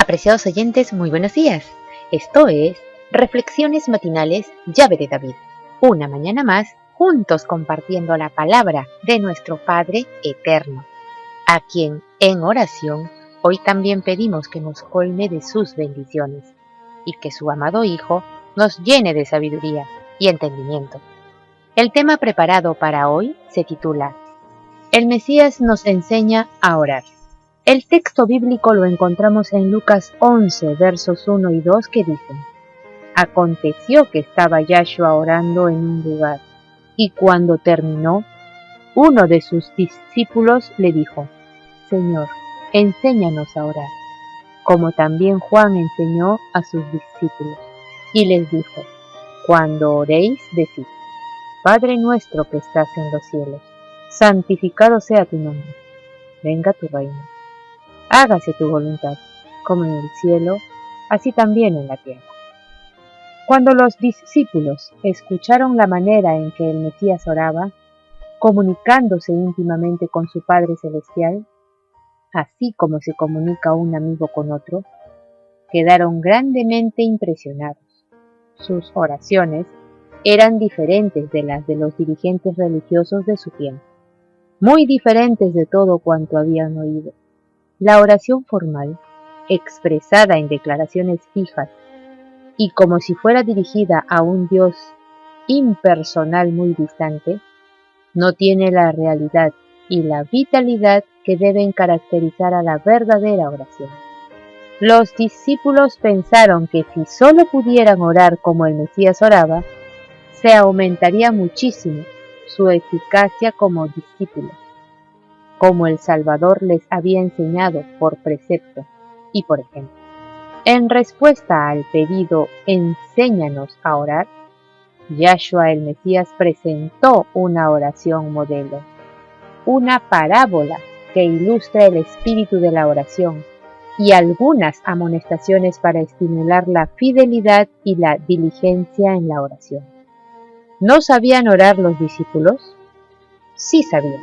Apreciados oyentes, muy buenos días. Esto es Reflexiones Matinales Llave de David. Una mañana más, juntos compartiendo la palabra de nuestro Padre Eterno, a quien en oración hoy también pedimos que nos colme de sus bendiciones y que su amado Hijo nos llene de sabiduría y entendimiento. El tema preparado para hoy se titula El Mesías nos enseña a orar. El texto bíblico lo encontramos en Lucas 11, versos 1 y 2 que dicen: Aconteció que estaba Yahshua orando en un lugar, y cuando terminó, uno de sus discípulos le dijo: Señor, enséñanos a orar, como también Juan enseñó a sus discípulos, y les dijo: Cuando oréis, decid: Padre nuestro que estás en los cielos, santificado sea tu nombre, venga tu reino. Hágase tu voluntad, como en el cielo, así también en la tierra. Cuando los discípulos escucharon la manera en que el Mesías oraba, comunicándose íntimamente con su Padre Celestial, así como se comunica un amigo con otro, quedaron grandemente impresionados. Sus oraciones eran diferentes de las de los dirigentes religiosos de su tiempo, muy diferentes de todo cuanto habían oído. La oración formal, expresada en declaraciones fijas y como si fuera dirigida a un Dios impersonal muy distante, no tiene la realidad y la vitalidad que deben caracterizar a la verdadera oración. Los discípulos pensaron que si solo pudieran orar como el Mesías oraba, se aumentaría muchísimo su eficacia como discípulos, como el Salvador les había enseñado por precepto y por ejemplo. En respuesta al pedido "enséñanos a orar", Yahshua el Mesías presentó una oración modelo, una parábola que ilustra el espíritu de la oración y algunas amonestaciones para estimular la fidelidad y la diligencia en la oración. ¿No sabían orar los discípulos? Sí sabían,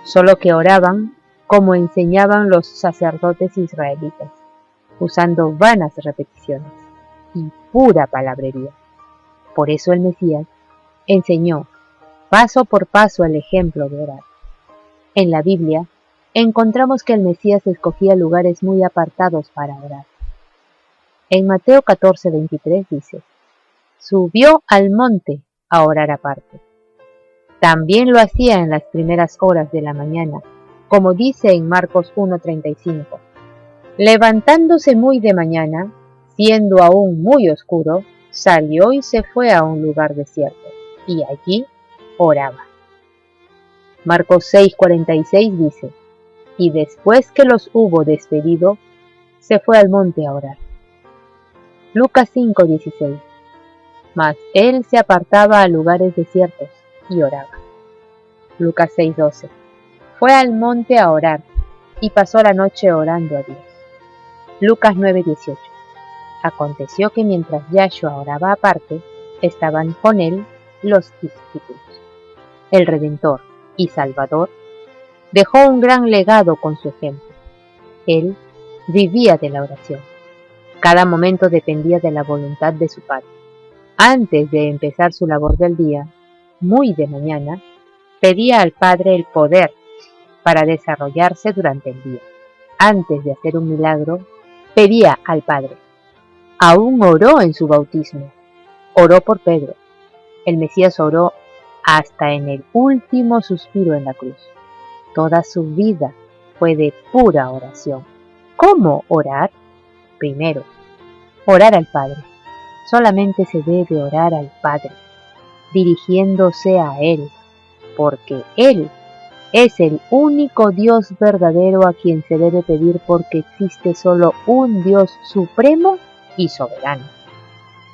solo que oraban como enseñaban los sacerdotes israelitas, usando vanas repeticiones y pura palabrería. Por eso el Mesías enseñó paso por paso el ejemplo de orar. En la Biblia encontramos que el Mesías escogía lugares muy apartados para orar. En Mateo 14:23 dice: Subió al monte a orar aparte. También lo hacía en las primeras horas de la mañana, como dice en Marcos 1:35. Levantándose muy de mañana, siendo aún muy oscuro, salió y se fue a un lugar desierto, y allí oraba. Marcos 6:46 dice: Y después que los hubo despedido, se fue al monte a orar. Lucas 5:16. Mas él se apartaba a lugares desiertos y oraba. Lucas 6:12. Fue al monte a orar y pasó la noche orando a Dios. Lucas 9:18. Aconteció que mientras Yahshua oraba aparte, estaban con él los discípulos. El Redentor y Salvador dejó un gran legado con su ejemplo. Él vivía de la oración. Cada momento dependía de la voluntad de su Padre. Antes de empezar su labor del día, muy de mañana, pedía al Padre el poder para desarrollarse durante el día. Antes de hacer un milagro, pedía al Padre. Aún oró en su bautismo. Oró por Pedro. El Mesías oró hasta en el último suspiro en la cruz. Toda su vida fue de pura oración. ¿Cómo orar? Primero, orar al Padre. Solamente se debe orar al Padre, dirigiéndose a Él, porque Él es el único Dios verdadero a quien se debe pedir, porque existe solo un Dios supremo y soberano.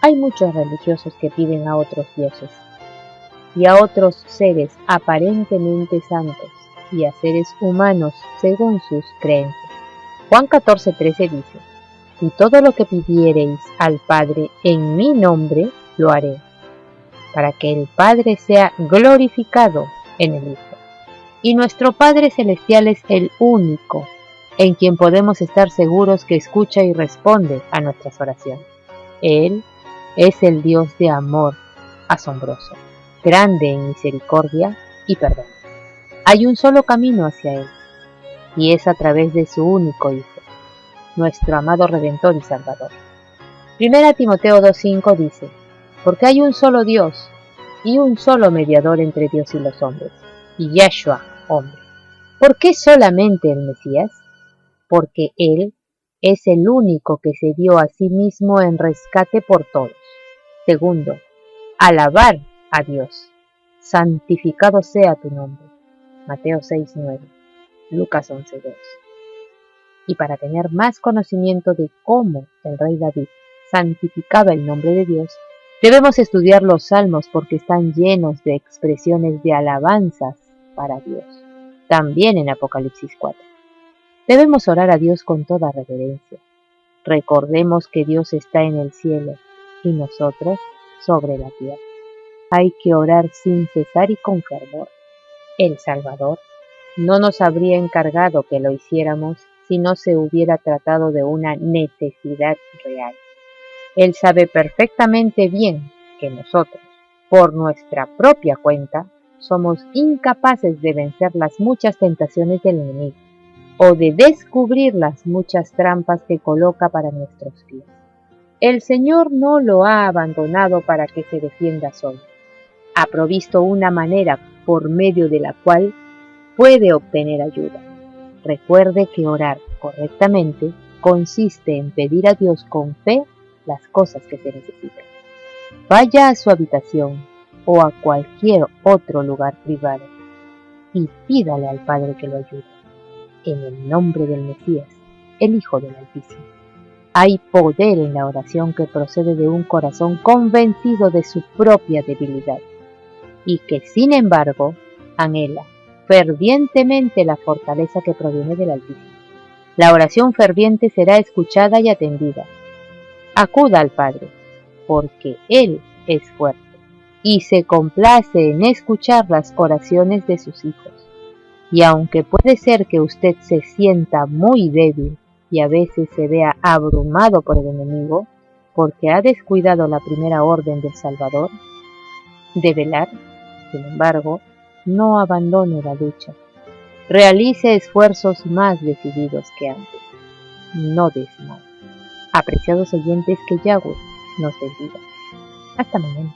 Hay muchos religiosos que piden a otros dioses y a otros seres aparentemente santos y a seres humanos según sus creencias. Juan 14:13 dice: Y todo lo que pidiereis al Padre en mi nombre, lo haré, para que el Padre sea glorificado en el Hijo. Y nuestro Padre Celestial es el único en quien podemos estar seguros que escucha y responde a nuestras oraciones. Él es el Dios de amor asombroso, grande en misericordia y perdón. Hay un solo camino hacia Él, y es a través de su único Hijo, nuestro amado Redentor y Salvador. 1 Timoteo 2:5 dice, porque hay un solo Dios y un solo mediador entre Dios y los hombres, y Yahshua, hombre. ¿Por qué solamente el Mesías? Porque Él es el único que se dio a sí mismo en rescate por todos. Segundo, alabar a Dios. Santificado sea tu nombre. Mateo 6:9, Lucas 11:2. Y para tener más conocimiento de cómo el rey David santificaba el nombre de Dios, debemos estudiar los salmos porque están llenos de expresiones de alabanzas para Dios. También en Apocalipsis 4. Debemos orar a Dios con toda reverencia. Recordemos que Dios está en el cielo y nosotros sobre la tierra. Hay que orar sin cesar y con fervor. El Salvador no nos habría encargado que lo hiciéramos si no se hubiera tratado de una necesidad real. Él sabe perfectamente bien que nosotros, por nuestra propia cuenta, somos incapaces de vencer las muchas tentaciones del enemigo o de descubrir las muchas trampas que coloca para nuestros pies. El Señor no lo ha abandonado para que se defienda solo. Ha provisto una manera por medio de la cual puede obtener ayuda. Recuerde que orar correctamente consiste en pedir a Dios con fe las cosas que se necesitan. Vaya a su habitación o a cualquier otro lugar privado y pídale al Padre que lo ayude. En el nombre del Mesías, el Hijo del Altísimo. Hay poder en la oración que procede de un corazón convencido de su propia debilidad y que, sin embargo, anhela fervientemente la fortaleza que proviene del Altísimo. La oración ferviente será escuchada y atendida. Acuda al Padre, porque Él es fuerte y se complace en escuchar las oraciones de sus hijos. Y aunque puede ser que usted se sienta muy débil y a veces se vea abrumado por el enemigo, porque ha descuidado la primera orden del Salvador, de velar, sin embargo, no abandone la lucha. Realice esfuerzos más decididos que antes. No desmaye. Apreciados oyentes, que Yahweh nos bendiga. Hasta mañana.